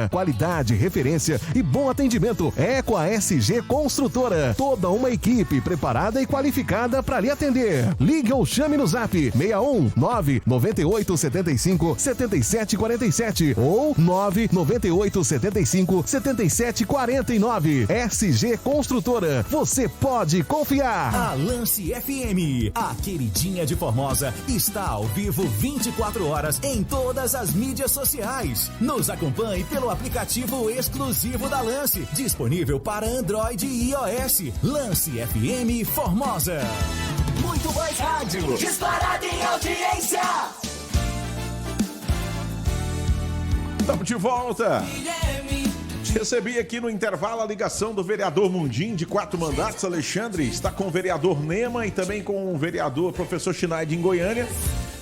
Qualidade, referência e bom atendimento é com a SG Construtora. Toda uma equipe preparada e qualificada para lhe atender. Ligue ou chame no zap 61 998 75 77 47 ou 998 75 77 49. SG Construtora. Você pode confiar. A Lance FM, a queridinha de Formosa, está ao vivo 24 horas em todas as mídias sociais. Nos acompanhe pelo aplicativo exclusivo da Lance, disponível para Android e iOS. Lance FM Formosa. Muito mais rádio, disparada em audiência. Estamos de volta. Recebi aqui no intervalo a ligação do vereador Mundim, de 4 mandatos, Alexandre. Está com o vereador Nema e também com o vereador professor Schneid em Goiânia,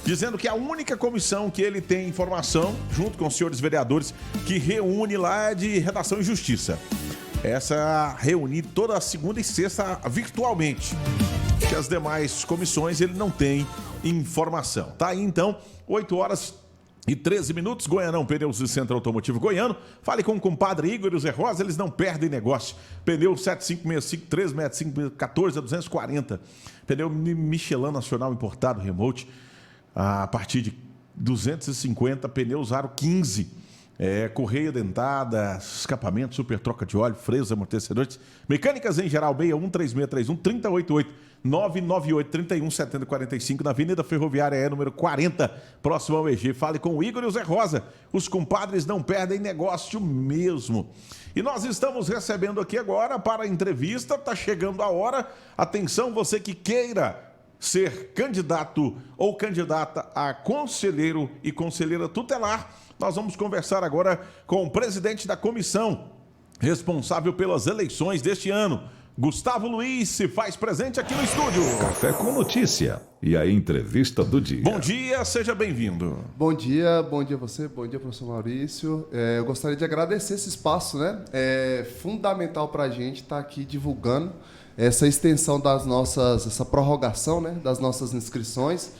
dizendo que a única comissão que ele tem informação, junto com os senhores vereadores, que reúne lá é de Redação e Justiça. Essa reúne toda segunda e sexta virtualmente. Que as demais comissões ele não tem informação. Tá aí então, 8h13, Goianão Pneus e Centro Automotivo Goiano. Fale com o compadre Igor e o Zé Rosa, eles não perdem negócio. Pneu 7565 365 14 240. Pneu Michelin Nacional importado remote a partir de 250. Pneus Aro 15. Correia dentada, escapamento, super troca de óleo, freios, amortecedores. Mecânicas em geral, 61 3631 3088 998 31 7045 na Avenida Ferroviária número 40, próximo ao EG. Fale com o Igor e o Zé Rosa. Os compadres não perdem negócio mesmo. E nós estamos recebendo aqui agora para a entrevista. Tá chegando a hora. Atenção, você que queira ser candidato ou candidata a conselheiro e conselheira tutelar. Nós vamos conversar agora com o presidente da comissão responsável pelas eleições deste ano, Gustavo Luiz, se faz presente aqui no estúdio. Café com notícia e a entrevista do dia. Bom dia, seja bem-vindo. Bom dia a você, bom dia, professor Maurício. Eu gostaria de agradecer esse espaço, né? É fundamental para a gente estar aqui divulgando essa extensão das nossas, essa prorrogação, né, das nossas inscrições.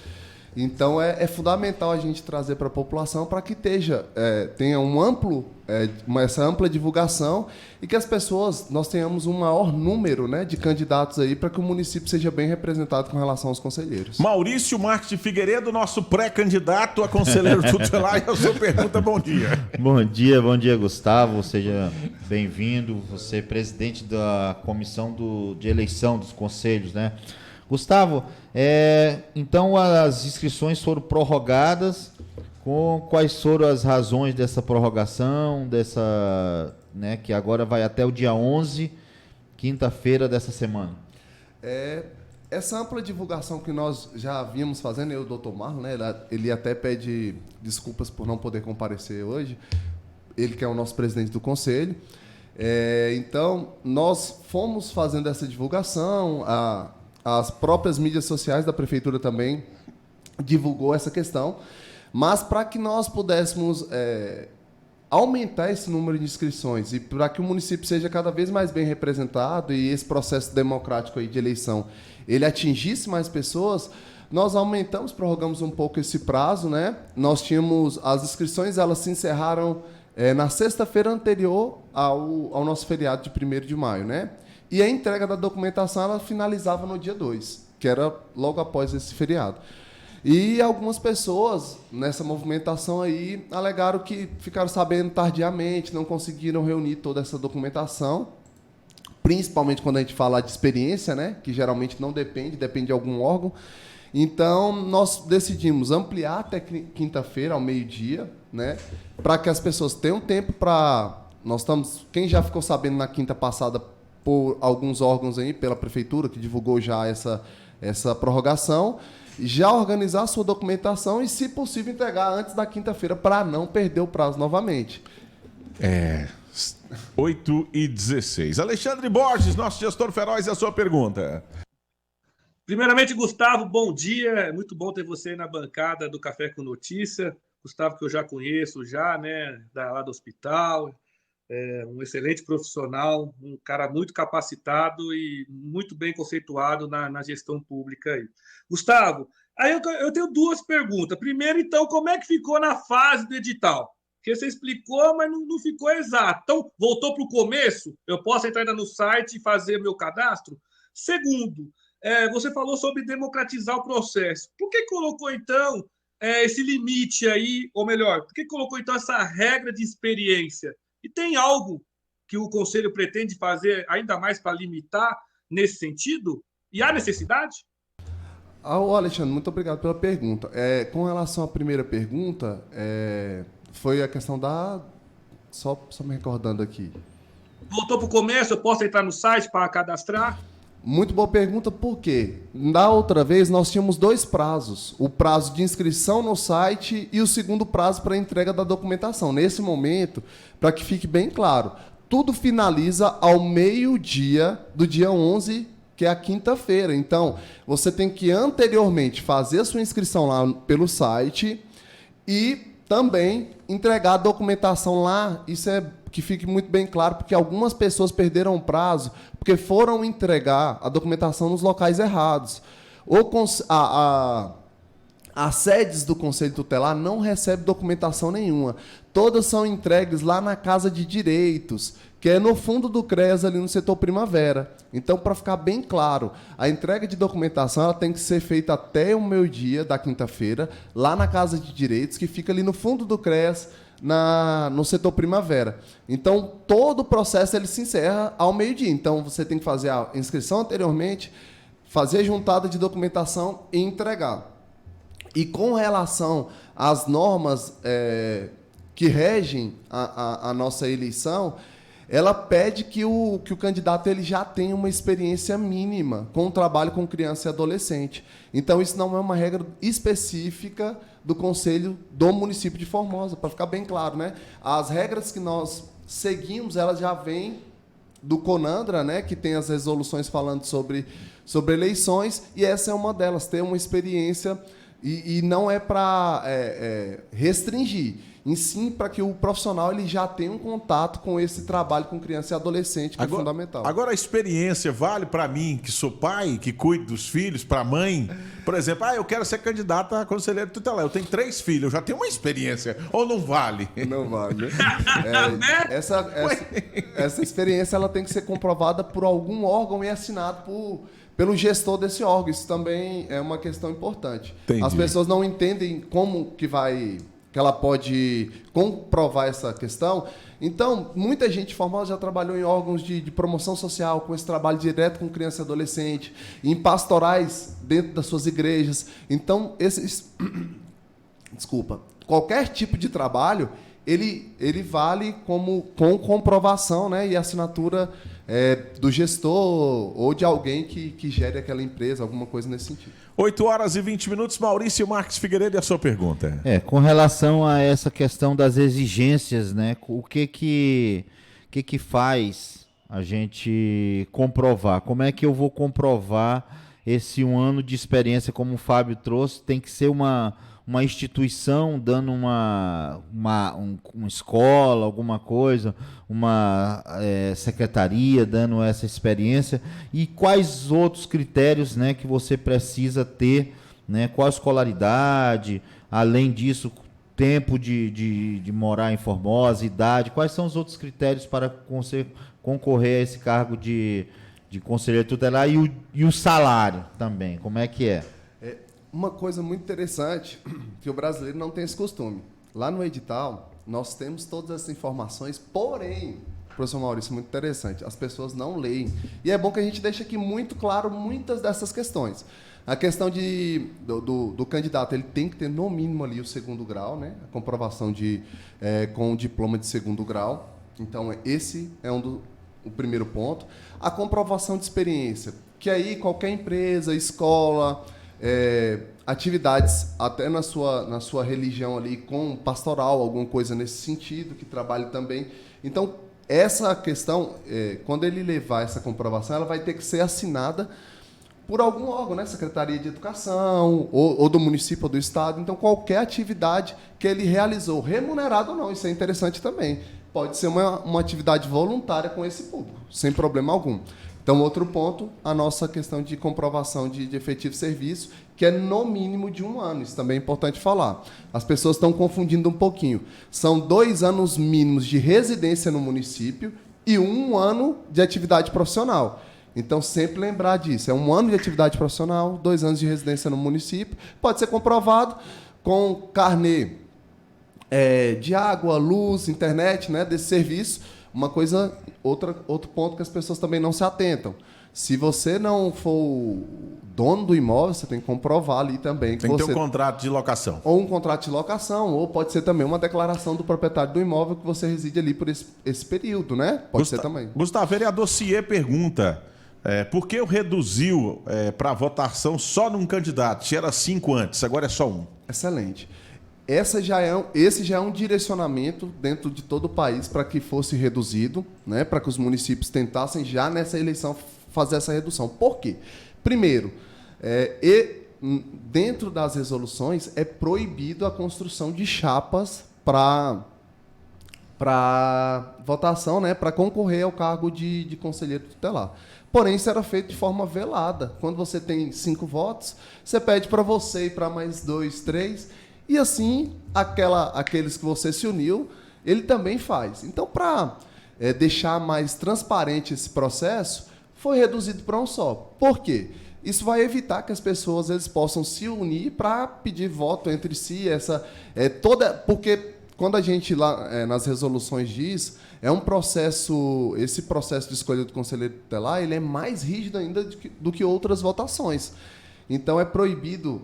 Então, é fundamental a gente trazer para a população para que tenha essa ampla divulgação e que as pessoas, nós tenhamos um maior número, né, de candidatos aí para que o município seja bem representado com relação aos conselheiros. Maurício Marques de Figueiredo, nosso pré-candidato a conselheiro tutelar, e a sua pergunta, bom dia. Bom dia, Gustavo, seja bem-vindo, você é presidente da comissão de eleição dos conselhos, né? Gustavo, então as inscrições foram prorrogadas. Quais foram as razões dessa prorrogação, né, que agora vai até o dia 11, quinta-feira dessa semana? Essa ampla divulgação que nós já vínhamos fazendo, eu e o doutor Marlon, né, ele até pede desculpas por não poder comparecer hoje, ele que é o nosso presidente do conselho. Então, nós fomos fazendo essa divulgação, as próprias mídias sociais da prefeitura também divulgou essa questão, mas para que nós pudéssemos aumentar esse número de inscrições e para que o município seja cada vez mais bem representado e esse processo democrático aí de eleição ele atingisse mais pessoas, nós prorrogamos um pouco esse prazo, né? Nós tínhamos as inscrições, elas se encerraram na sexta-feira anterior ao nosso feriado de 1º de maio, né? E a entrega da documentação ela finalizava no dia 2, que era logo após esse feriado. E algumas pessoas, nessa movimentação aí, alegaram que ficaram sabendo tardiamente, não conseguiram reunir toda essa documentação, principalmente quando a gente fala de experiência, né, que geralmente não depende de algum órgão. Então, nós decidimos ampliar até quinta-feira, ao meio-dia, né, para que as pessoas tenham tempo para... Quem já ficou sabendo na quinta passada por alguns órgãos aí, pela prefeitura, que divulgou já essa prorrogação, já organizar a sua documentação e, se possível, entregar antes da quinta-feira para não perder o prazo novamente. 8h16. Alexandre Borges, nosso gestor feroz, a sua pergunta. Primeiramente, Gustavo, bom dia. É muito bom ter você aí na bancada do Café com Notícia. Gustavo, que eu já conheço, né, lá do hospital. Um excelente profissional, um cara muito capacitado e muito bem conceituado na gestão pública aí. Gustavo, aí eu tenho duas perguntas. Primeiro, então, como é que ficou na fase do edital? Porque você explicou, mas não ficou exato. Então, voltou para o começo, eu posso entrar ainda no site e fazer meu cadastro? Segundo, você falou sobre democratizar o processo. Por que colocou, então, esse limite aí, ou melhor, por que colocou, então, essa regra de experiência? E tem algo que o Conselho pretende fazer ainda mais para limitar nesse sentido? E há necessidade? Alexandre, muito obrigado pela pergunta. Com relação à primeira pergunta, foi a questão da... Só me recordando aqui. Voltou para o começo, eu posso entrar no site para cadastrar? Muito boa pergunta, por quê? Da outra vez, nós tínhamos 2 prazos. O prazo de inscrição no site e o segundo prazo para a entrega da documentação. Nesse momento, para que fique bem claro, tudo finaliza ao meio-dia do dia 11, que é a quinta-feira. Então, você tem que anteriormente fazer a sua inscrição lá pelo site e também entregar a documentação lá. Isso é que fique muito bem claro, porque algumas pessoas perderam o prazo porque foram entregar a documentação nos locais errados. As sedes do Conselho Tutelar não recebem documentação nenhuma. Todas são entregues lá na Casa de Direitos, que é no fundo do CREAS, ali no setor Primavera. Então, para ficar bem claro, a entrega de documentação ela tem que ser feita até o meio-dia da quinta-feira, lá na Casa de Direitos, que fica ali no fundo do CREAS, no setor Primavera. Então, todo o processo ele se encerra ao meio-dia. Então, você tem que fazer a inscrição anteriormente, fazer a juntada de documentação e entregar. E com relação às normas que regem a nossa eleição, ela pede que o candidato ele já tenha uma experiência mínima com o trabalho com criança e adolescente. Então, isso não é uma regra específica do Conselho do município de Formosa, para ficar bem claro, né? As regras que nós seguimos, elas já vêm do CONANDRA, né, que tem as resoluções falando sobre eleições, e essa é uma delas, ter uma experiência, e não é para restringir, em sim para que o profissional ele já tenha um contato com esse trabalho com criança e adolescente, que é fundamental. Agora, a experiência vale para mim, que sou pai, que cuido dos filhos, para a mãe? Por exemplo, eu quero ser candidato a conselheiro tutelar. Eu tenho 3 filhos, eu já tenho uma experiência. Ou não vale? Não vale. Essa experiência ela tem que ser comprovada por algum órgão e assinado pelo gestor desse órgão. Isso também é uma questão importante. Entendi. As pessoas não entendem como que ela pode comprovar essa questão. Então, muita gente formosa já trabalhou em órgãos de promoção social, com esse trabalho direto com criança e adolescente, em pastorais dentro das suas igrejas. Então, qualquer tipo de trabalho, ele vale com comprovação, né, e assinatura do gestor ou de alguém que gere aquela empresa, alguma coisa nesse sentido. 8h20, Maurício Marques Figueiredo, e a sua pergunta? Com relação a essa questão das exigências, né? O que faz a gente comprovar? Como é que eu vou comprovar esse 1 ano de experiência, como o Fábio trouxe? Tem que ser uma instituição dando uma escola, alguma coisa, uma secretaria dando essa experiência, e quais outros critérios, né, que você precisa ter, né, qual a escolaridade, além disso, tempo de morar em Formosa, idade, quais são os outros critérios para você concorrer a esse cargo de conselheiro tutelar, e o salário também, como é que é? Uma coisa muito interessante, que o brasileiro não tem esse costume. Lá no edital, nós temos todas essas informações, porém, professor Maurício, muito interessante, as pessoas não leem. E é bom que a gente deixe aqui muito claro muitas dessas questões. A questão do candidato, ele tem que ter, no mínimo, ali o 2º grau, né? A comprovação com o diploma de 2º grau. Então, esse é o primeiro ponto. A comprovação de experiência, que aí qualquer empresa, escola... atividades até na sua religião ali, com pastoral, alguma coisa nesse sentido, que trabalhe também. Então, essa questão, quando ele levar essa comprovação, ela vai ter que ser assinada por algum órgão, né? Secretaria de Educação, ou do município ou do estado. Então, qualquer atividade que ele realizou, remunerado ou não, isso é interessante também. Pode ser uma atividade voluntária com esse público, sem problema algum. Então, outro ponto, a nossa questão de comprovação de efetivo serviço, que é no mínimo de 1 ano. Isso também é importante falar. As pessoas estão confundindo um pouquinho. São 2 anos mínimos de residência no município e 1 ano de atividade profissional. Então, sempre lembrar disso. É 1 ano de atividade profissional, 2 anos de residência no município. Pode ser comprovado com carnê de água, luz, internet, né, desse serviço. Outro ponto que as pessoas também não se atentam. Se você não for o dono do imóvel, você tem que comprovar ali também que tem que você... ter um contrato de locação. Ou um contrato de locação, ou pode ser também uma declaração do proprietário do imóvel que você reside ali por esse período, né? Pode ser também. Gustavo, vereador Cier pergunta, por que reduziu para votação só num candidato? Se era 5 antes, agora é só 1. Excelente. Esse já é um direcionamento dentro de todo o país para que fosse reduzido, né, para que os municípios tentassem já nessa eleição fazer essa redução. Por quê? Primeiro, dentro das resoluções é proibido a construção de chapas para votação, né, para concorrer ao cargo de conselheiro tutelar. Porém, isso era feito de forma velada. Quando você tem 5 votos, você pede para você e para mais 2, 3... E assim, aqueles que você se uniu, ele também faz. Então, para deixar mais transparente esse processo, foi reduzido para um só. Por quê? Isso vai evitar que as pessoas eles possam se unir para pedir voto entre si. Porque quando a gente lá nas resoluções diz, esse processo de escolha do conselheiro tutelar, ele é mais rígido ainda do que outras votações. Então, é proibido...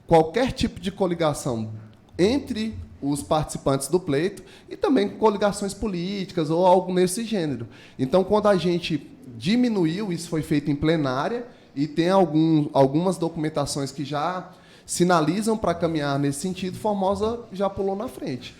qualquer tipo de coligação entre os participantes do pleito e também coligações políticas ou algo nesse gênero. Então, quando a gente diminuiu, isso foi feito em plenária e tem algumas documentações que já sinalizam para caminhar nesse sentido, Formosa já pulou na frente,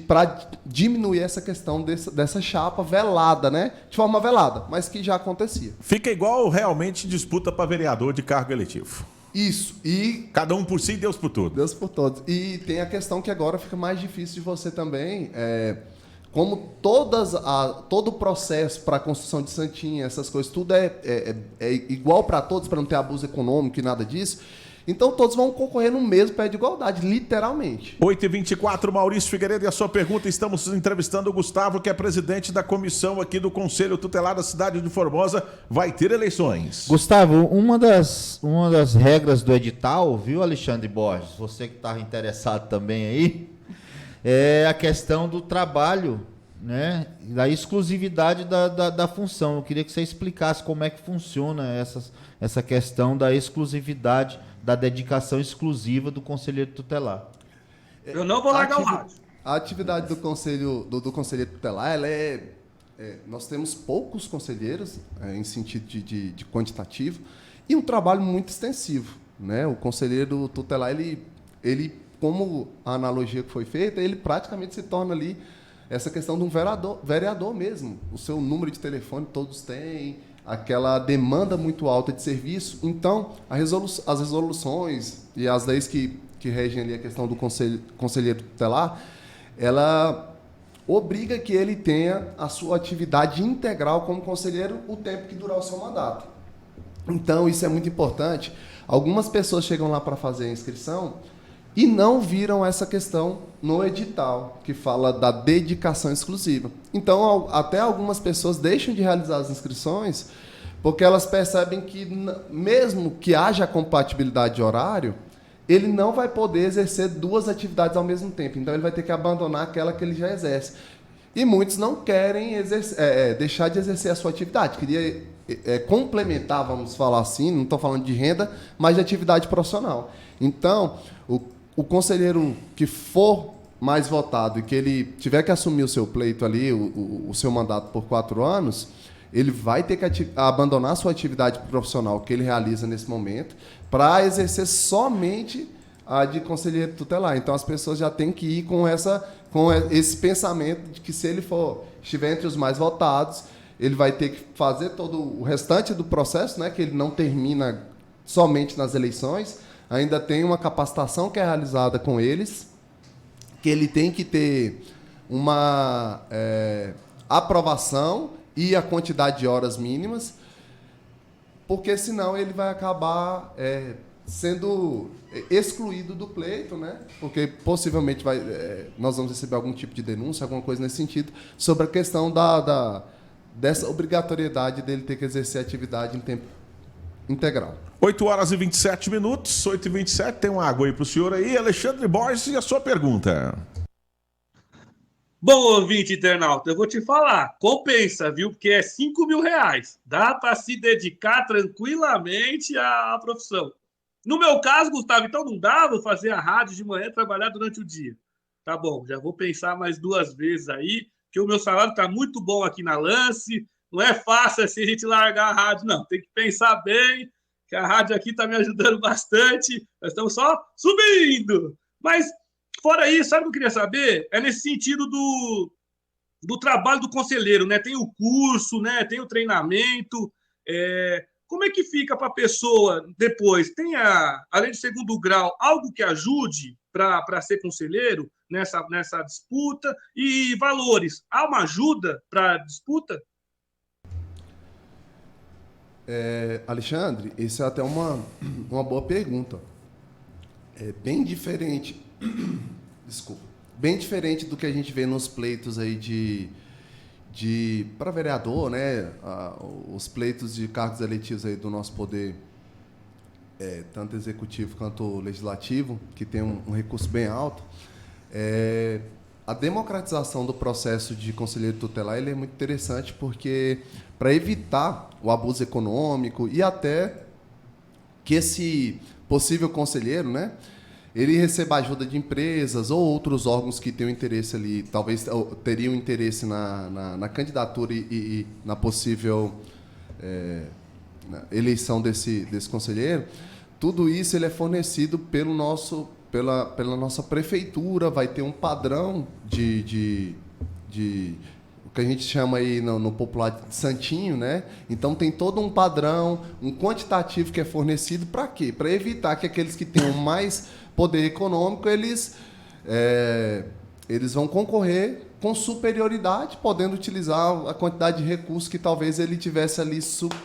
para diminuir essa questão dessa chapa velada, né? De forma velada, mas que já acontecia. Fica igual realmente disputa para vereador de cargo eletivo. Isso. E cada um por si, Deus por todos. Deus por todos. E tem a questão que agora fica mais difícil de você também, como todo o processo para a construção de santinha, essas coisas, tudo é igual para todos, para não ter abuso econômico e nada disso. Então, todos vão concorrer no mesmo pé de igualdade, literalmente. 8h24, Maurício Figueiredo, e a sua pergunta. Estamos entrevistando o Gustavo, que é presidente da comissão aqui do Conselho Tutelar da cidade de Formosa. Vai ter eleições. Gustavo, uma das regras do edital, viu, Alexandre Borges? Você que estava interessado também aí, é a questão do trabalho, né? Da exclusividade da função. Eu queria que você explicasse como é que funciona essa questão da exclusividade, da dedicação exclusiva do conselheiro tutelar. Eu não vou largar o rádio. A atividade do conselheiro tutelar, nós temos poucos conselheiros, em sentido de quantitativo, e um trabalho muito extensivo, né? O conselheiro tutelar, ele, como a analogia que foi feita, ele praticamente se torna ali essa questão de um vereador mesmo. O seu número de telefone todos têm, aquela demanda muito alta de serviço. Então, as resoluções e as leis que regem ali a questão do conselheiro tutelar, ela obriga que ele tenha a sua atividade integral como conselheiro o tempo que durar o seu mandato. Então, isso é muito importante. Algumas pessoas chegam lá para fazer a inscrição e não viram essa questão no edital, que fala da dedicação exclusiva. Então, até algumas pessoas deixam de realizar as inscrições porque elas percebem que, mesmo que haja compatibilidade de horário, ele não vai poder exercer 2 atividades ao mesmo tempo. Então, ele vai ter que abandonar aquela que ele já exerce. E muitos não querem deixar de exercer a sua atividade. Queria complementar, vamos falar assim, não estou falando de renda, mas de atividade profissional. Então, o conselheiro que for mais votado e que ele tiver que assumir o seu pleito ali, o seu mandato por 4 anos, ele vai ter que abandonar a sua atividade profissional que ele realiza nesse momento para exercer somente a de conselheiro tutelar. Então, as pessoas já têm que ir com esse pensamento de que, se ele estiver entre os mais votados, ele vai ter que fazer todo o restante do processo, né, que ele não termina somente nas eleições. Ainda tem uma capacitação que é realizada com eles, que ele tem que ter uma aprovação e a quantidade de horas mínimas, porque senão ele vai acabar sendo excluído do pleito, né? Porque possivelmente nós vamos receber algum tipo de denúncia, alguma coisa nesse sentido, sobre a questão dessa obrigatoriedade dele ter que exercer atividade em tempo integral. 8 horas e 27 minutos, 8h27, tem uma água aí para o senhor aí. Alexandre Borges, e a sua pergunta? Bom, ouvinte internauta, eu vou te falar, compensa, viu? Porque é R$5.000. Dá para se dedicar tranquilamente à profissão. No meu caso, Gustavo, então não dá, vou fazer a rádio de manhã e trabalhar durante o dia. Tá bom, já vou pensar mais 2 vezes aí, que o meu salário está muito bom aqui na Lance. Não é fácil assim a gente largar a rádio, não. Tem que pensar bem, que a rádio aqui está me ajudando bastante. Nós estamos só subindo. Mas, fora isso, sabe o que eu queria saber? É nesse sentido do trabalho do conselheiro, né? Tem o curso, né? Tem o treinamento. Como é que fica para a pessoa depois? Tem, além de segundo grau, algo que ajude para ser conselheiro nessa disputa? E valores, há uma ajuda para a disputa? Alexandre, isso é até uma boa pergunta. É bem diferente, desculpa, bem diferente do que a gente vê nos pleitos aí para vereador, né? Os pleitos de cargos eletivos aí do nosso poder, tanto executivo quanto legislativo, que tem um recurso bem alto. A democratização do processo de conselheiro tutelar ele é muito interessante porque para evitar o abuso econômico e até que esse possível conselheiro, né, ele receba ajuda de empresas ou outros órgãos que tenham interesse ali, talvez teriam interesse na candidatura e na possível na eleição desse conselheiro. Tudo isso ele é fornecido pela nossa prefeitura, vai ter um padrão de o que a gente chama aí no popular de santinho, né? Então tem todo um padrão, um quantitativo que é fornecido para quê? Para evitar que aqueles que tenham mais poder econômico, eles vão concorrer com superioridade, podendo utilizar a quantidade de recursos que talvez ele tivesse ali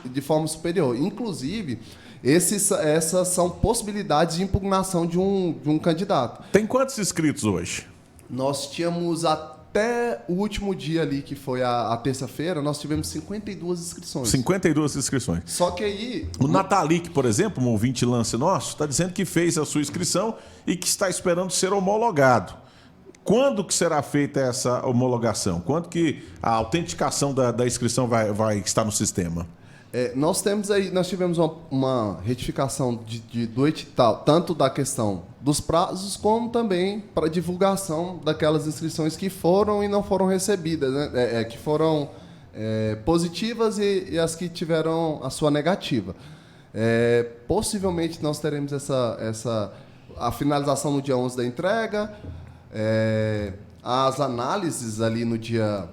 de forma superior. Inclusive, essas são possibilidades de impugnação de um candidato. Tem quantos inscritos hoje? Nós tínhamos até o último dia ali, que foi a terça-feira, nós tivemos 52 inscrições. 52 inscrições. Só que aí... O Natalic, por exemplo, um ouvinte lance nosso, está dizendo que fez a sua inscrição e que está esperando ser homologado. Quando que será feita essa homologação? Quando que a autenticação da inscrição vai estar no sistema? Nós tivemos uma retificação do edital, tanto da questão dos prazos, como também para divulgação daquelas inscrições que foram e não foram recebidas, né? Que foram positivas e as que tiveram a sua negativa. Possivelmente nós teremos a finalização no dia 11 da entrega, as análises ali no dia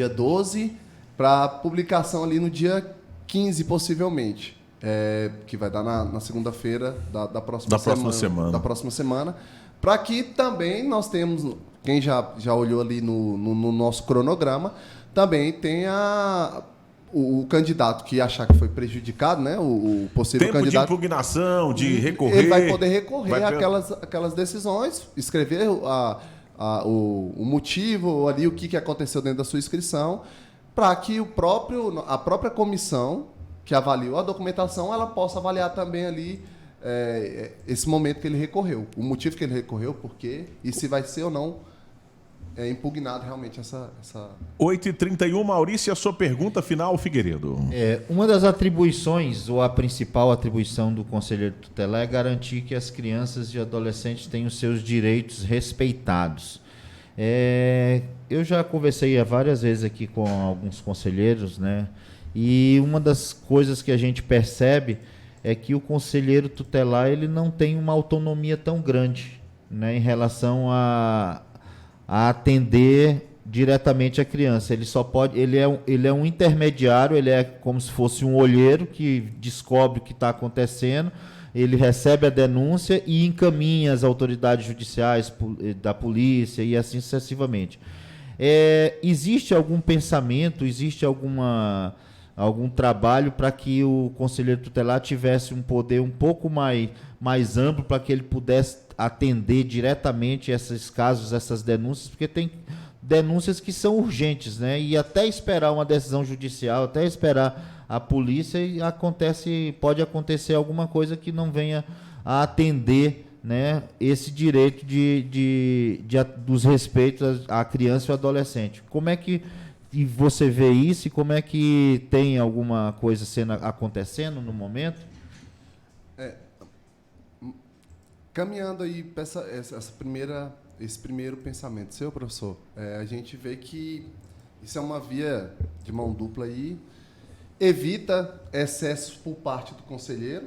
12, para publicação ali no dia 15, possivelmente, que vai dar na segunda-feira da próxima semana, para que também nós temos, quem já olhou ali no nosso cronograma, também tenha o candidato que achar que foi prejudicado, né, o possível tempo candidato... de impugnação, de recorrer... Ele vai poder recorrer àquelas decisões, escrever o motivo ali, o que aconteceu dentro da sua inscrição, para que a própria comissão que avaliou a documentação, ela possa avaliar também ali esse momento que ele recorreu, o motivo que ele recorreu, por quê, e se vai ser ou não impugnado realmente essa... 8h31, Maurício, a sua pergunta final, Figueiredo. Uma das atribuições, ou a principal atribuição do conselheiro tutelar é garantir que as crianças e adolescentes tenham os seus direitos respeitados. Eu já conversei várias vezes aqui com alguns conselheiros, né? E uma das coisas que a gente percebe é que o conselheiro tutelar ele não tem uma autonomia tão grande, né, em relação a atender diretamente a criança. Ele só pode, ele é um intermediário, ele é como se fosse um olheiro que descobre o que está acontecendo. Ele recebe a denúncia e encaminha as autoridades judiciais da polícia e assim sucessivamente. Existe algum pensamento, existe algum trabalho para que o conselheiro tutelar tivesse um poder um pouco mais amplo para que ele pudesse atender diretamente esses casos, essas denúncias, porque tem denúncias que são urgentes, né? E até esperar uma decisão judicial, até esperar a polícia, pode acontecer alguma coisa que não venha a atender, né, esse direito dos respeitos à criança e ao adolescente. Como é que você vê isso e como é que tem alguma coisa acontecendo no momento? Caminhando aí para esse primeiro pensamento seu, professor, a gente vê que isso é uma via de mão dupla aí, evita excessos por parte do conselheiro,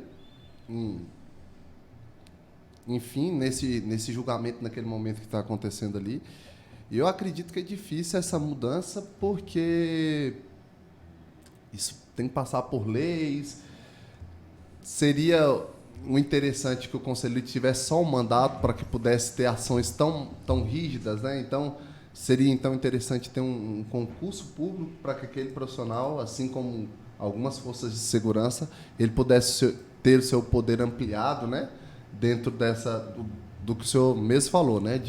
enfim, nesse julgamento, naquele momento que está acontecendo ali. E eu acredito que é difícil essa mudança, porque isso tem que passar por leis. Seria o interessante que o conselheiro tivesse só um mandato para que pudesse ter ações tão rígidas, né? Então, seria interessante ter um concurso público para que aquele profissional, assim como algumas forças de segurança, ele pudesse ter o seu poder ampliado, né? Dentro do que o senhor mesmo falou, né?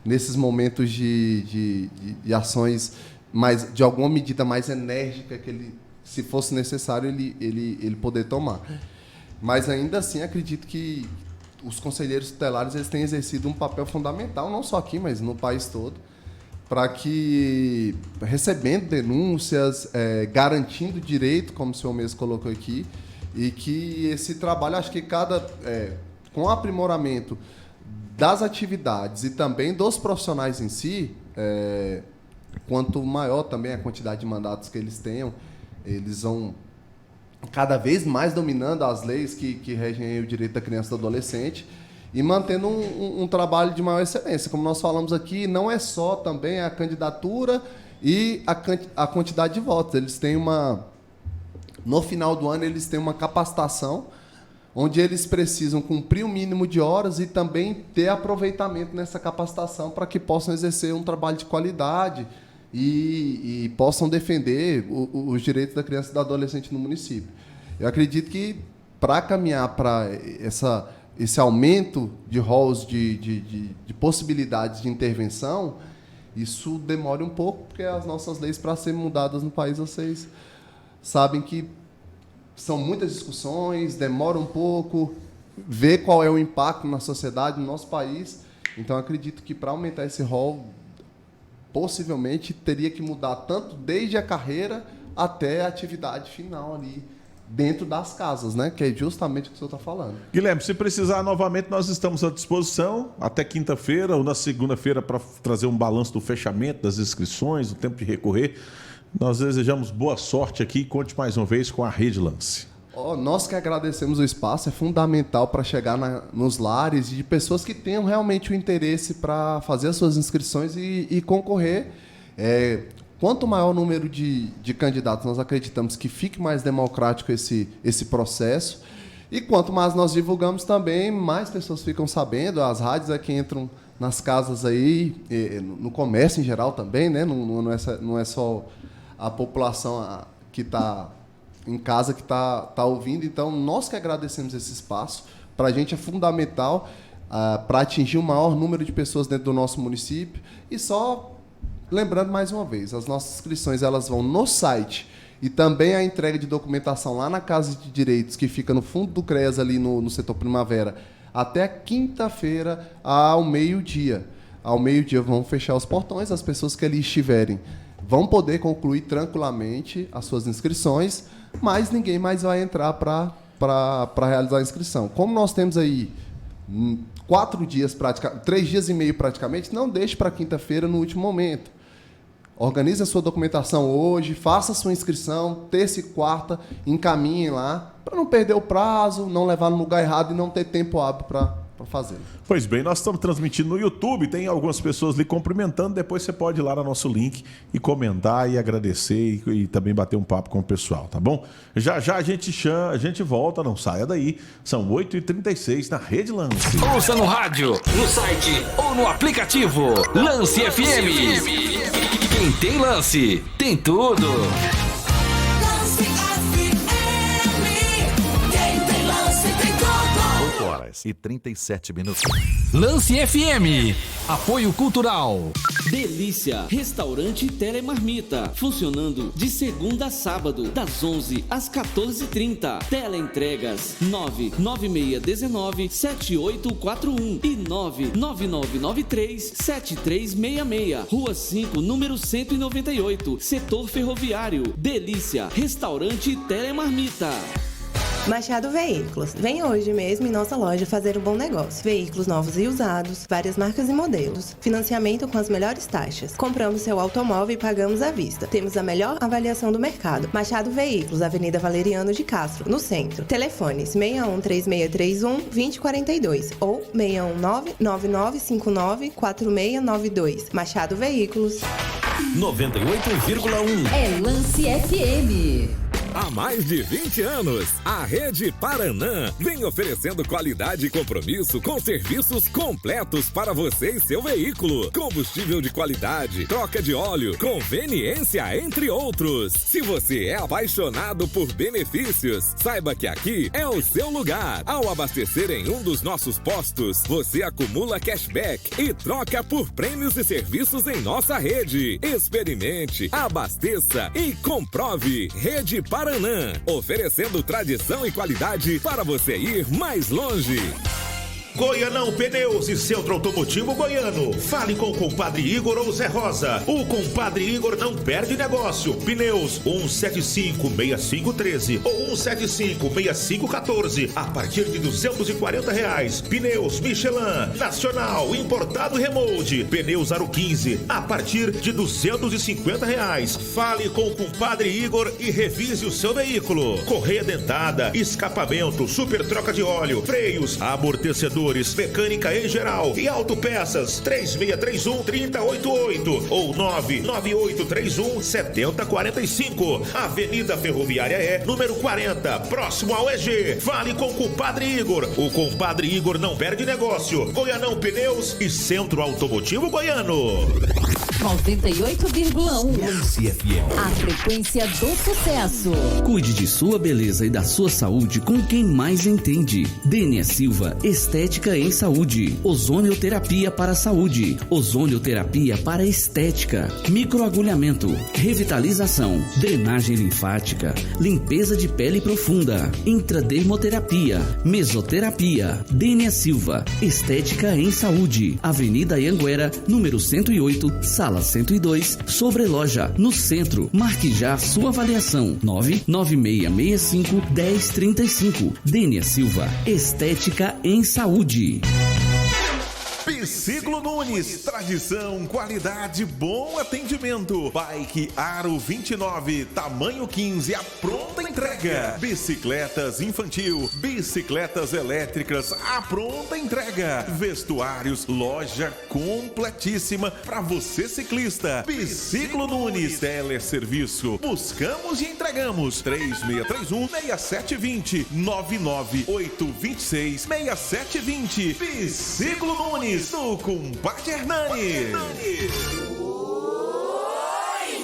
Nesses momentos de ações de alguma medida mais enérgica que ele, se fosse necessário, ele poder tomar. Mas ainda assim acredito que os conselheiros tutelares eles têm exercido um papel fundamental, não só aqui, mas no país todo, para que, recebendo denúncias, garantindo direito, como o senhor mesmo colocou aqui, e que esse trabalho, acho que com o aprimoramento das atividades e também dos profissionais em si, quanto maior também a quantidade de mandatos que eles tenham, eles vão cada vez mais dominando as leis que regem o direito da criança e do adolescente e mantendo um trabalho de maior excelência. Como nós falamos aqui, não é só também a candidatura e a quantidade de votos. Eles têm no final do ano, eles têm uma capacitação onde eles precisam cumprir o mínimo de horas e também ter aproveitamento nessa capacitação para que possam exercer um trabalho de qualidade e possam defender os direitos da criança e do adolescente no município. Eu acredito que, para caminhar para esse aumento de roles de possibilidades de intervenção, isso demora um pouco, porque as nossas leis, para serem mudadas no país, vocês sabem que são muitas discussões, demora um pouco, ver qual é o impacto na sociedade, no nosso país. Então, acredito que, para aumentar esse rol, possivelmente teria que mudar tanto desde a carreira até a atividade final ali dentro das casas, né? Que é justamente o que o senhor está falando. Guilherme, se precisar novamente, nós estamos à disposição até quinta-feira ou na segunda-feira para trazer um balanço do fechamento das inscrições, o tempo de recorrer. Nós desejamos boa sorte aqui e conte mais uma vez com a Rede Lance. Nós que agradecemos o espaço, é fundamental para chegar nos lares de pessoas que tenham realmente o interesse para fazer as suas inscrições e concorrer. Quanto maior o número de candidatos, nós acreditamos que fique mais democrático esse processo. E quanto mais nós divulgamos também, mais pessoas ficam sabendo. As rádios é que entram nas casas aí, no comércio em geral também, né? Não é só a população que está em casa que está ouvindo. Então, nós que agradecemos esse espaço. Para a gente é fundamental para atingir o maior número de pessoas dentro do nosso município. E só lembrando mais uma vez, as nossas inscrições elas vão no site e também a entrega de documentação lá na Casa de Direitos, que fica no fundo do CREAS, ali no setor Primavera, até quinta-feira ao meio-dia. Ao meio-dia vão fechar os portões, as pessoas que ali estiverem vão poder concluir tranquilamente as suas inscrições, mas ninguém mais vai entrar para realizar a inscrição. Como nós temos aí 4 dias, 3 dias e meio praticamente, não deixe para quinta-feira no último momento. Organize a sua documentação hoje, faça a sua inscrição, terça e quarta, encaminhem lá, para não perder o prazo, não levar no lugar errado e não ter tempo hábil para fazer. Pois bem, nós estamos transmitindo no YouTube, tem algumas pessoas lhe cumprimentando, depois você pode ir lá no nosso link e comentar e agradecer e também bater um papo com o pessoal, tá bom? Já já a gente volta, não saia daí, são 8h36 na Rede Lance. Ouça no rádio, no site ou no aplicativo Lance FM. Quem tem lance, tem tudo. Lance FM. Quem tem lance, tem tudo. 8h37. Lance FM. Apoio Cultural. Delícia, restaurante Telemarmita, funcionando de segunda a sábado, das 11 às 14h30. Teleentregas 996197841 e 999937366. Rua 5, número 198, Setor Ferroviário. Delícia, restaurante Telemarmita. Machado Veículos. Vem hoje mesmo em nossa loja fazer um bom negócio. Veículos novos e usados, várias marcas e modelos. Financiamento com as melhores taxas. Compramos seu automóvel e pagamos à vista. Temos a melhor avaliação do mercado. Machado Veículos, Avenida Valeriano de Castro, no centro. Telefones 613631-2042 ou 619-9959-4692. Machado Veículos. 98,1 é Lance FM. Há mais de 20 anos, a Rede Paranã vem oferecendo qualidade e compromisso com serviços completos para você e seu veículo. Combustível de qualidade, troca de óleo, conveniência, entre outros. Se você é apaixonado por benefícios, saiba que aqui é o seu lugar. Ao abastecer em um dos nossos postos, você acumula cashback e troca por prêmios e serviços em nossa rede. Experimente, abasteça e comprove. Rede Paranã, oferecendo tradição e qualidade para você ir mais longe. Goianão Pneus e Centro Automotivo Goiano. Fale com o compadre Igor ou Zé Rosa. O compadre Igor não perde negócio. Pneus 175-6513 ou 175-6514 a partir de R$240. Pneus Michelin, nacional, importado Remold. Pneus Aro 15 a partir de R$250. Fale com o compadre Igor e revise o seu veículo. Correia dentada, escapamento, super troca de óleo, freios, amortecedor, mecânica em geral e autopeças 3631-3088 ou 99831-7045. Avenida Ferroviária E, número 40, próximo ao EG. Fale com o compadre Igor. O compadre Igor não perde negócio. Goianão Pneus e Centro Automotivo Goiano. 98,1 a frequência do sucesso. Cuide de sua beleza e da sua saúde com quem mais entende. Dênia Silva, estética em saúde. Ozonioterapia para a saúde. Ozonioterapia para a estética. Microagulhamento. Revitalização. Drenagem linfática. Limpeza de pele profunda. Intradermoterapia. Mesoterapia. Dênia Silva, estética em saúde. Avenida Anhanguera, número 108, Sala 102, Sobreloja, no centro. Marque já sua avaliação. 99665-1035. Dênia Silva, estética em saúde. Biciclo Nunes, tradição, qualidade, bom atendimento. Bike Aro 29, tamanho 15, a pronta entrega. Bicicletas infantil, bicicletas elétricas, a pronta entrega. Vestuários, loja completíssima para você ciclista. Biciclo Nunes, teleserviço. Buscamos e entregamos. 3631-6720, 99826-6720. Biciclo Nunes, do compadre Hernani.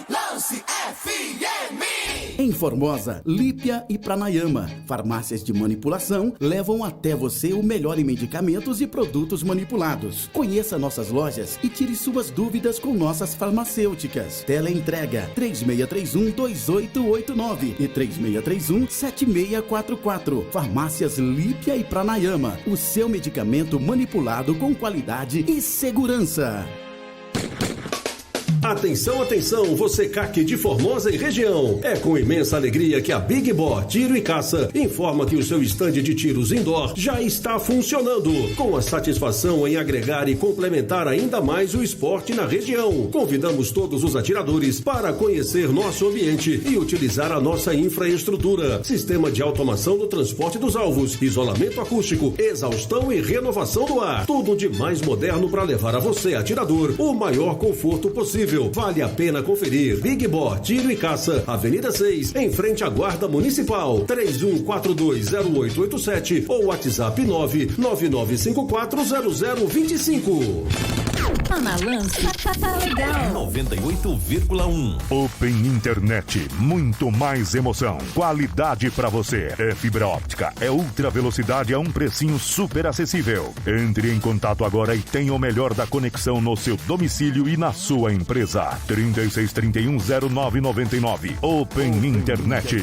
Lance FM. Em Formosa, Lípia e Pranayama, farmácias de manipulação levam até você o melhor em medicamentos e produtos manipulados. Conheça nossas lojas e tire suas dúvidas com nossas farmacêuticas. Teleentrega 3631-2889 e 3631-7644. Farmácias Lípia e Pranayama, o seu medicamento manipulado com qualidade e segurança. Atenção, atenção, você CAC de Formosa e região. É com imensa alegria que a Big Bo Tiro e Caça informa que o seu estande de tiros indoor já está funcionando, com a satisfação em agregar e complementar ainda mais o esporte na região. Convidamos todos os atiradores para conhecer nosso ambiente e utilizar a nossa infraestrutura. Sistema de automação do transporte dos alvos, isolamento acústico, exaustão e renovação do ar. Tudo de mais moderno para levar a você, atirador, o maior conforto possível. Vale a pena conferir. Big Bo Tiro e Caça, Avenida 6, em frente à Guarda Municipal. 31420887 ou WhatsApp 999540025. Tá na Lance, tá legal. 98,1. Open Internet, muito mais emoção. Qualidade pra você. É fibra óptica, é ultra velocidade a um precinho super acessível. Entre em contato agora e tenha o melhor da conexão no seu domicílio e na sua empresa. 36310999. Open Internet.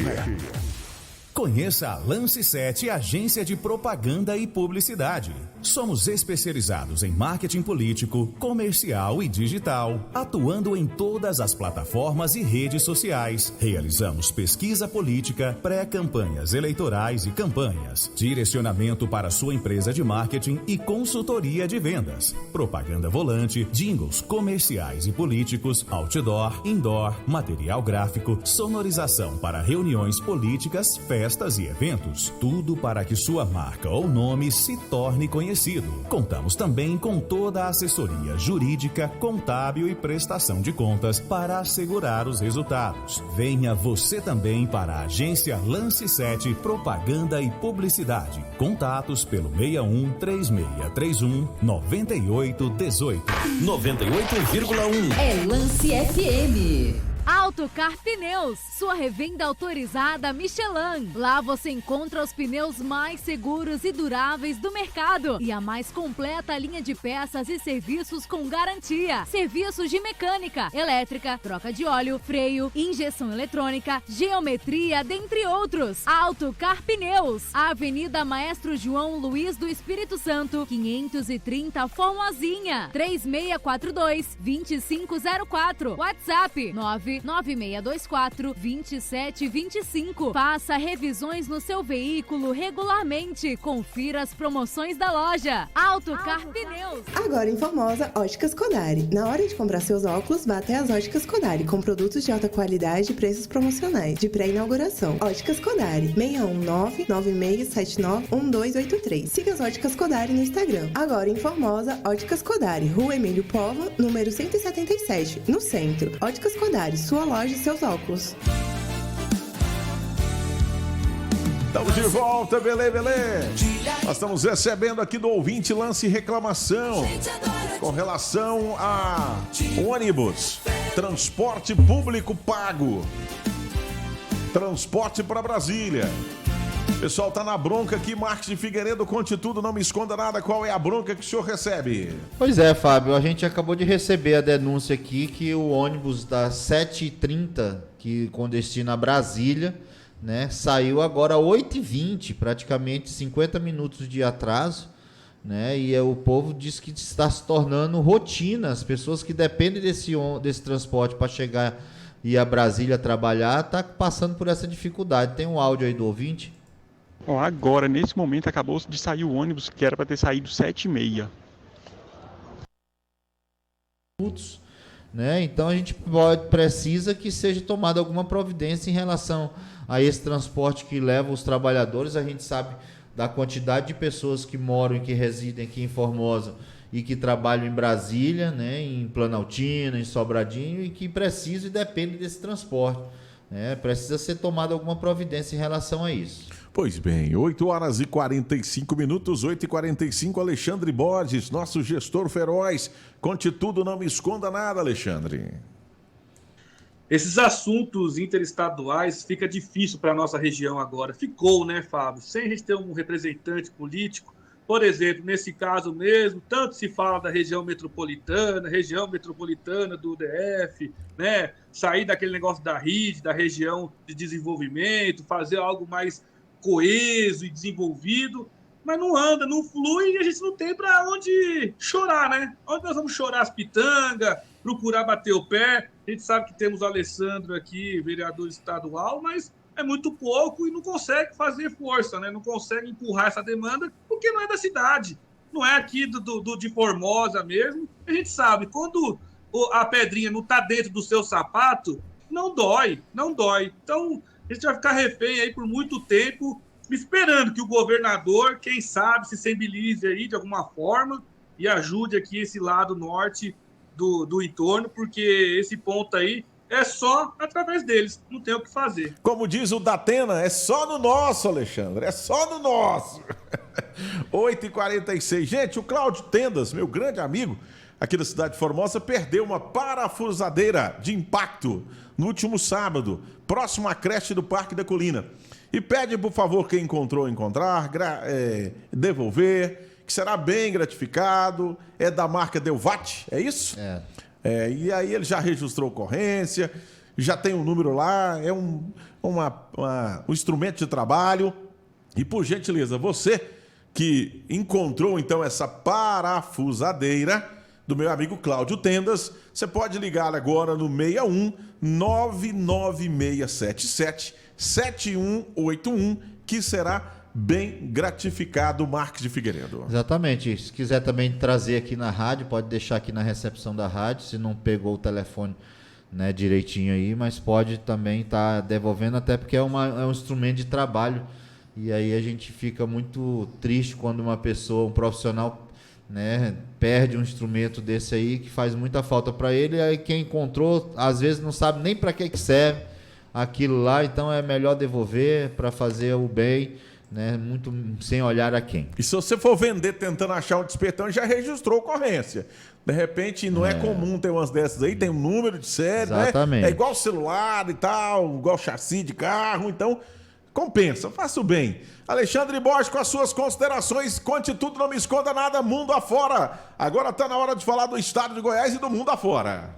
Conheça a Lance 7, agência de propaganda e publicidade. Somos especializados em marketing político, comercial e digital, atuando em todas as plataformas e redes sociais. Realizamos pesquisa política, pré-campanhas eleitorais e campanhas, direcionamento para sua empresa de marketing e consultoria de vendas, propaganda volante, jingles comerciais e políticos, outdoor, indoor, material gráfico, sonorização para reuniões políticas, festas e eventos, tudo para que sua marca ou nome se torne conhecido. Contamos também com toda a assessoria jurídica, contábil e prestação de contas para assegurar os resultados. Venha você também para a agência Lance 7 Propaganda e Publicidade. Contatos pelo 61 3631 9818. 98,1. É Lance FM. Autocar Pneus, sua revenda autorizada Michelin. Lá você encontra os pneus mais seguros e duráveis do mercado e a mais completa linha de peças e serviços com garantia. Serviços de mecânica, elétrica, troca de óleo, freio, injeção eletrônica, geometria, dentre outros. Autocar Pneus, Avenida Maestro João Luiz do Espírito Santo, 530 Formosinha, 3642-2504. WhatsApp 99624-2725. Faça revisões no seu veículo regularmente. Confira as promoções da loja. Autocar Pneus. Agora em Formosa, Óticas Kodari. Na hora de comprar seus óculos, vá até as Óticas Kodari com produtos de alta qualidade e preços promocionais de pré-inauguração. Óticas Kodari, 619-9679-1283. Siga as Óticas Kodari no Instagram. Agora em Formosa, Óticas Kodari, Rua Emílio Póvoa, número 177, no centro. Óticas Kodari, sua loja e seus óculos. Estamos de volta, belê. Nós estamos recebendo aqui do ouvinte lance reclamação com relação a ônibus, transporte público pago, transporte para Brasília. O pessoal tá na bronca aqui, Marcos de Figueiredo, conte tudo, não me esconda nada, qual é a bronca que o senhor recebe? Pois é, Fábio, a gente acabou de receber a denúncia aqui que o ônibus das 7h30, que com destino a Brasília, né, saiu agora às 8h20, praticamente 50 minutos de atraso, né, e o povo diz que está se tornando rotina, as pessoas que dependem desse transporte para chegar e ir a Brasília trabalhar, tá passando por essa dificuldade. Tem um áudio aí do ouvinte? Bom, agora, nesse momento, acabou de sair o ônibus que era para ter saído 7h30. Né? Então a gente precisa que seja tomada alguma providência em relação a esse transporte que leva os trabalhadores. A gente sabe da quantidade de pessoas que moram e que residem aqui em Formosa e que trabalham em Brasília, né? Em Planaltina, em Sobradinho, e que precisam e dependem desse transporte. Né? Precisa ser tomada alguma providência em relação a isso. Pois bem, 8h45, 8h45, Alexandre Borges, nosso gestor feroz. Conte tudo, não me esconda nada, Alexandre. Esses assuntos interestaduais fica difícil para a nossa região agora. Ficou, né, Fábio? Sem a gente ter um representante político. Por exemplo, nesse caso mesmo, tanto se fala da região metropolitana do DF, né? Sair daquele negócio da RID, da região de desenvolvimento, fazer algo mais coeso e desenvolvido, mas não anda, não flui e a gente não tem para onde chorar, né? Onde nós vamos chorar as pitangas, procurar bater o pé? A gente sabe que temos o Alessandro aqui, vereador estadual, mas é muito pouco e não consegue fazer força, né? Não consegue empurrar essa demanda porque não é da cidade, não é aqui de Formosa mesmo. A gente sabe, quando a pedrinha não está dentro do seu sapato, não dói. Então, a gente vai ficar refém aí por muito tempo, esperando que o governador, quem sabe, se sensibilize aí de alguma forma e ajude aqui esse lado norte do entorno, porque esse ponto aí é só através deles, não tem o que fazer. Como diz o Datena, é só no nosso, Alexandre, é só no nosso. 8h46. Gente, o Cláudio Tendas, meu grande amigo, aqui da cidade de Formosa, perdeu uma parafusadeira de impacto no último sábado, próximo à creche do Parque da Colina. E pede, por favor, quem encontrou, devolver, que será bem gratificado. É da marca Delvat, é isso? E aí ele já registrou ocorrência, já tem um número lá, é um instrumento de trabalho. E, por gentileza, você que encontrou, então, essa parafusadeira do meu amigo Cláudio Tendas, você pode ligar agora no 61 99677 7181, que será bem gratificado, Marques de Figueiredo. Exatamente. Se quiser também trazer aqui na rádio, pode deixar aqui na recepção da rádio, se não pegou o telefone, né, direitinho aí, mas pode também estar devolvendo, até porque é um instrumento de trabalho. E aí a gente fica muito triste quando uma pessoa, um profissional, né, perde um instrumento desse aí, que faz muita falta para ele. E aí quem encontrou, às vezes não sabe nem para que serve aquilo lá, então é melhor devolver para fazer o bem, né, muito sem olhar a quem. E se você for vender tentando achar um despertão, já registrou ocorrência. De repente, não é comum ter umas dessas aí, tem um número de série, exatamente, né? É igual celular e tal, igual chassi de carro, então compensa, faça o bem. Alexandre Borges, com as suas considerações, conte tudo, não me esconda nada, mundo afora. Agora está na hora de falar do estado de Goiás e do mundo afora.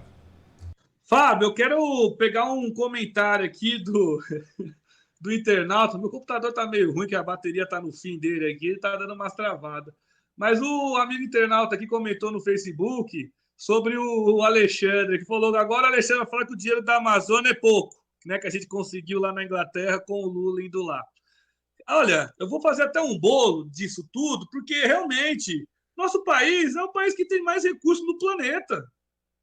Fábio, eu quero pegar um comentário aqui do internauta. Meu computador tá meio ruim, que a bateria tá no fim dele aqui, ele tá dando umas travadas. Mas o amigo internauta aqui comentou no Facebook sobre o Alexandre, que falou: agora o Alexandre vai falar que o dinheiro da Amazônia é pouco, né, que a gente conseguiu lá na Inglaterra com o Lula indo lá. Olha, eu vou fazer até um bolo disso tudo, porque realmente nosso país é o país que tem mais recursos no planeta.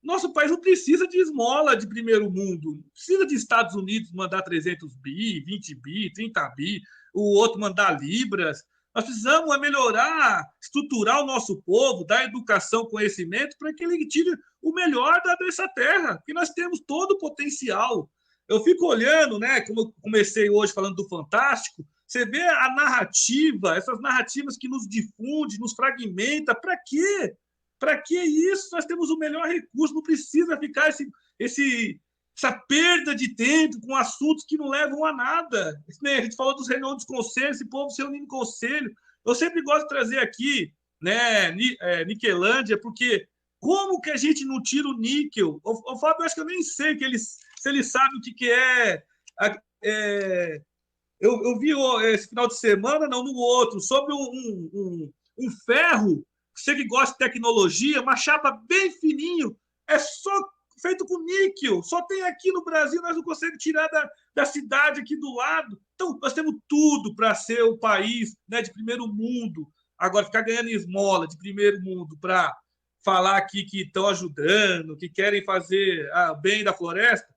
Nosso país não precisa de esmola de primeiro mundo, não precisa de Estados Unidos mandar 300 bi, 20 bi, 30 bi, o outro mandar libras. Nós precisamos melhorar, estruturar o nosso povo, dar educação, conhecimento, para que ele tire o melhor dessa terra, que nós temos todo o potencial. Eu fico olhando, né, como eu comecei hoje falando do Fantástico, você vê a narrativa, essas narrativas que nos difunde, nos fragmenta. Para quê? Para que isso? Nós temos o melhor recurso, não precisa ficar essa perda de tempo com assuntos que não levam a nada. A gente falou dos reuniões dos conselhos, esse povo se reunindo em conselho. Eu sempre gosto de trazer aqui, né, Niquelândia, porque como que a gente não tira o níquel? O Fábio, acho que eu nem sei se ele sabe o que é. Eu vi esse final de semana, não, no outro, sobre um ferro. Você que gosta de tecnologia, uma chapa bem fininho, é só feito com níquel, só tem aqui no Brasil, nós não conseguimos tirar da cidade aqui do lado. Então, nós temos tudo para ser o país, né, de primeiro mundo. Agora, ficar ganhando esmola de primeiro mundo para falar aqui que estão ajudando, que querem fazer bem da floresta,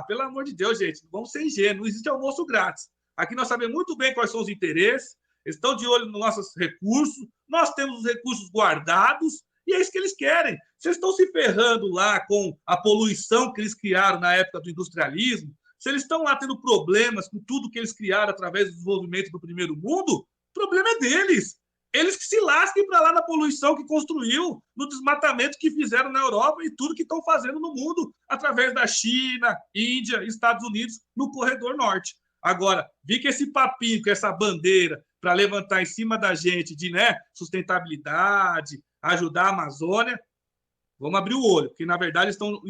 pelo amor de Deus, gente, vamos ser ingênuos, não existe almoço grátis. Aqui nós sabemos muito bem quais são os interesses, eles estão de olho nos nossos recursos, nós temos os recursos guardados e é isso que eles querem. Vocês estão se ferrando lá com a poluição que eles criaram na época do industrialismo, se eles estão lá tendo problemas com tudo que eles criaram através do desenvolvimento do primeiro mundo, o problema é deles. Eles que se lasquem para lá na poluição que construiu, no desmatamento que fizeram na Europa e tudo que estão fazendo no mundo através da China, Índia, Estados Unidos, no corredor norte. Agora, vi que esse papinho, com essa bandeira, para levantar em cima da gente de, né, sustentabilidade, ajudar a Amazônia, vamos abrir o olho, porque, na verdade, estão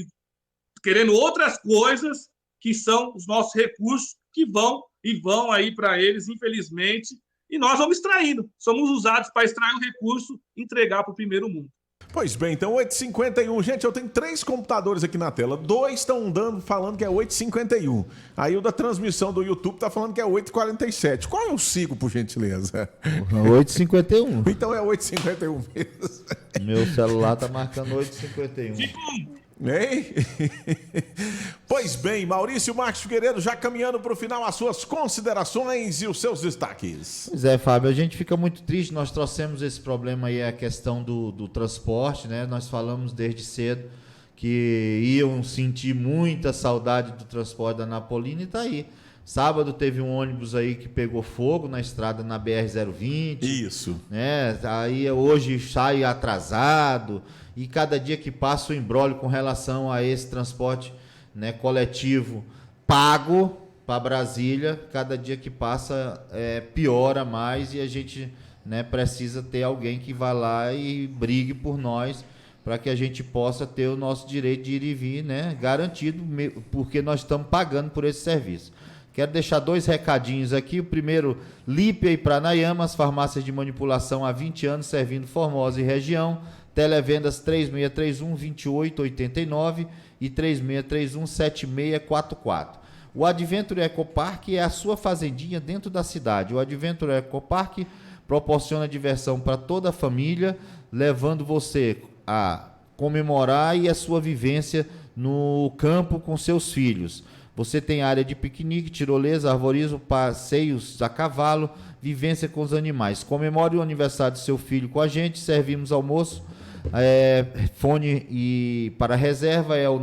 querendo outras coisas que são os nossos recursos que vão aí para eles, infelizmente, e nós vamos extraindo. Somos usados para extrair o recurso e entregar para o primeiro mundo. Pois bem, então 8h51. Gente, eu tenho 3 computadores aqui na tela. 2 estão falando que é 8h51. Aí o da transmissão do YouTube tá falando que é 8h47. Qual eu sigo, por gentileza? 8h51. Então é 8h51 mesmo. Meu celular tá marcando 8h51. Ei? Pois bem, Maurício Marques Figueiredo, já caminhando para o final, as suas considerações e os seus destaques. Pois é, Fábio, a gente fica muito triste, nós trouxemos esse problema aí, a questão do transporte, né? Nós falamos desde cedo que iam sentir muita saudade do transporte da Napolina e tá aí. Sábado teve um ônibus aí que pegou fogo na estrada na BR-020. Isso. Né? Aí hoje sai atrasado. E cada dia que passa o imbróglio com relação a esse transporte, né, coletivo pago para Brasília, cada dia que passa piora mais e a gente, né, precisa ter alguém que vá lá e brigue por nós para que a gente possa ter o nosso direito de ir e vir, né, garantido, porque nós estamos pagando por esse serviço. Quero deixar 2 recadinhos aqui. O primeiro, Lípia e Pranayama, as farmácias de manipulação há 20 anos servindo Formosa e região. Televendas 3631-2889 e 3631-7644. O Adventure Ecopark é a sua fazendinha dentro da cidade. O Adventure Ecopark proporciona diversão para toda a família, levando você a comemorar e a sua vivência no campo com seus filhos. Você tem área de piquenique, tirolesa, arvorismo, passeios a cavalo, vivência com os animais. Comemore o aniversário do seu filho com a gente, servimos almoço. Fone para reserva é o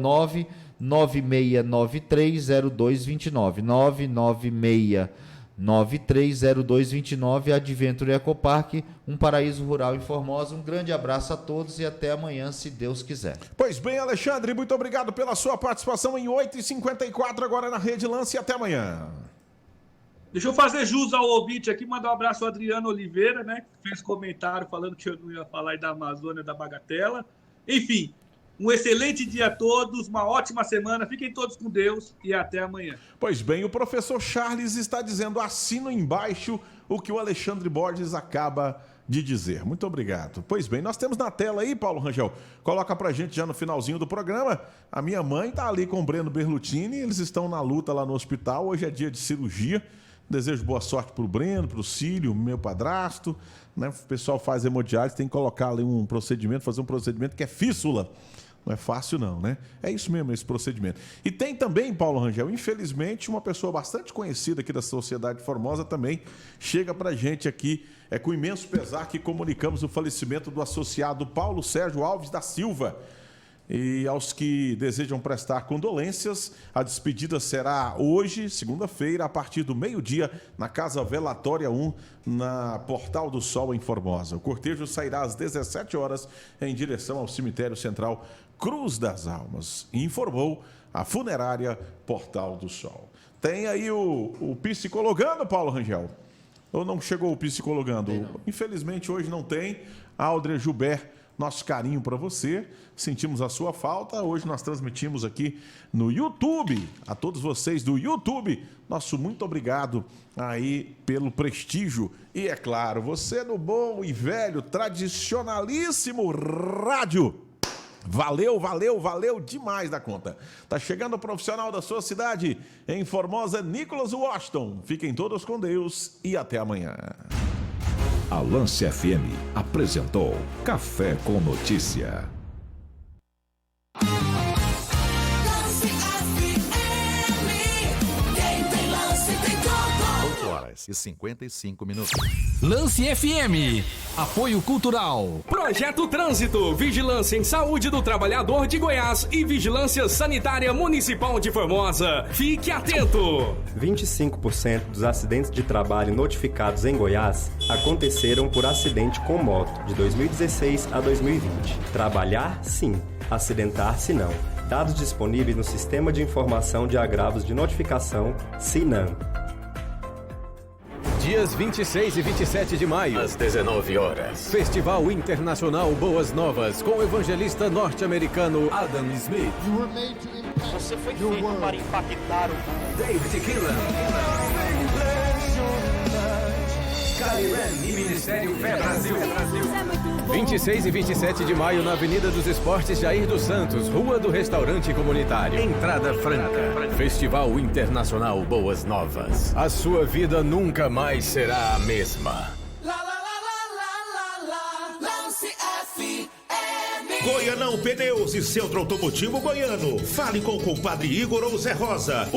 996930229. 996930229. Adventure Ecopark, um paraíso rural em Formosa. Um grande abraço a todos e até amanhã, se Deus quiser. Pois bem, Alexandre, muito obrigado pela sua participação em 8h54 agora na Rede Lance e até amanhã. Deixa eu fazer jus ao ouvinte aqui, mandar um abraço ao Adriano Oliveira, né? Que fez comentário falando que eu não ia falar aí da Amazônia, da Bagatela. Enfim, um excelente dia a todos, uma ótima semana, fiquem todos com Deus e até amanhã. Pois bem, o professor Charles está dizendo, assino embaixo o que o Alexandre Borges acaba de dizer. Muito obrigado. Pois bem, nós temos na tela aí, Paulo Rangel, coloca pra gente já no finalzinho do programa, a minha mãe tá ali com o Breno Berlutini, eles estão na luta lá no hospital, hoje é dia de cirurgia. Desejo boa sorte pro Breno, pro Cílio, meu padrasto, né? O pessoal faz hemodiálise, tem que colocar ali um procedimento, fazer um procedimento que é fístula. Não é fácil não, né? É isso mesmo, esse procedimento. E tem também, Paulo Rangel, infelizmente, uma pessoa bastante conhecida aqui da Sociedade Formosa também chega pra gente aqui, com imenso pesar que comunicamos o falecimento do associado Paulo Sérgio Alves da Silva. E aos que desejam prestar condolências, a despedida será hoje, segunda-feira, a partir do meio-dia, na Casa Velatória 1, na Portal do Sol, em Formosa. O cortejo sairá às 17 horas em direção ao Cemitério Central Cruz das Almas, informou a funerária Portal do Sol. Tem aí o psicologando, Paulo Rangel? Ou não chegou o psicologando? Não. Infelizmente hoje não tem. Aldria Gilbert, nosso carinho para você, sentimos a sua falta. Hoje nós transmitimos aqui no YouTube, a todos vocês do YouTube, nosso muito obrigado aí pelo prestígio. E é claro, você no bom e velho, tradicionalíssimo rádio. Valeu, valeu, valeu demais da conta. Tá chegando o profissional da sua cidade, em Formosa, Nicholas Washington. Fiquem todos com Deus e até amanhã. A Lance FM apresentou Café com Notícia. Lance FM, quem tem lance tem tudo. 8h55. Lance FM, apoio cultural. Projeto Trânsito, Vigilância em Saúde do Trabalhador de Goiás e Vigilância Sanitária Municipal de Formosa. Fique atento! 25% dos acidentes de trabalho notificados em Goiás aconteceram por acidente com moto, de 2016 a 2020. Trabalhar, sim. Acidentar-se, não. Dados disponíveis no Sistema de Informação de Agravos de Notificação, SINAM. Dias 26 e 27 de maio, às 19 horas. Festival Internacional Boas Novas, com o evangelista norte-americano Adam Smith. Você foi feito para impactar o mundo. David Keelan. Caliran e Ministério Fé Brasil. 26 e 27 de maio na Avenida dos Esportes Jair dos Santos, Rua do Restaurante Comunitário. Entrada franca. Festival Internacional Boas Novas. A sua vida nunca mais será a mesma. Lance FM. Goianão Pneus e Centro Automotivo Goiano. Fale com o compadre Igor ou Zé Rosa.